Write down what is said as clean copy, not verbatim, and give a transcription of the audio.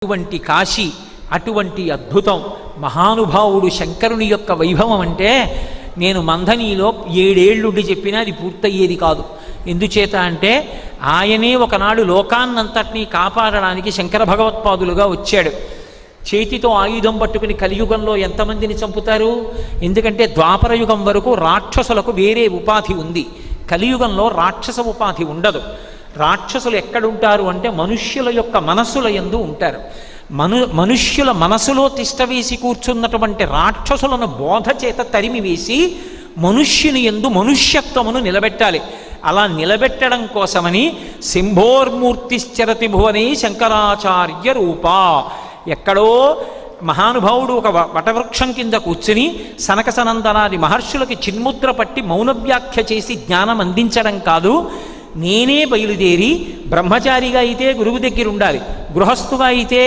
అటువంటి కాశీ, అటువంటి అద్భుతం, మహానుభావుడు శంకరుని యొక్క వైభవం అంటే నేను మంథనీలో 7 ఏళ్ళుండి చెప్పినా అది పూర్తయ్యేది కాదు. ఎందుచేత అంటే ఆయనే ఒకనాడు లోకాన్నంతటినీ కాపాడడానికి శంకర భగవత్పాదులుగా వచ్చాడు. చేతితో ఆయుధం పట్టుకుని కలియుగంలో ఎంతమందిని చంపుతారు? ఎందుకంటే ద్వాపరయుగం వరకు రాక్షసులకు వేరే ఉపాధి ఉంది, కలియుగంలో రాక్షస ఉపాధి ఉండదు. రాక్షసులు ఎక్కడుంటారు అంటే మనుష్యుల యొక్క మనస్సుల యందు ఉంటారు. మనుష్యుల మనసులో తిష్టవేసి కూర్చున్నటువంటి రాక్షసులను బోధ చేత తరిమి వేసి మనుష్యుని యందు మనుష్యత్వమును నిలబెట్టాలి. అలా నిలబెట్టడం కోసమని శంభోర్మూర్తిశ్చరతి భువనే శంకరాచార్య రూపా, ఎక్కడో మహానుభావుడు ఒక వటవృక్షం కింద కూర్చుని సనక సనందనాది మహర్షులకి చిన్ముద్ర పట్టి మౌనవ్యాఖ్య చేసి జ్ఞానం అందించడం కాదు, నేనే బయలుదేరి బ్రహ్మచారిగా అయితే గురువు దగ్గర ఉండాలి, గృహస్థుగా అయితే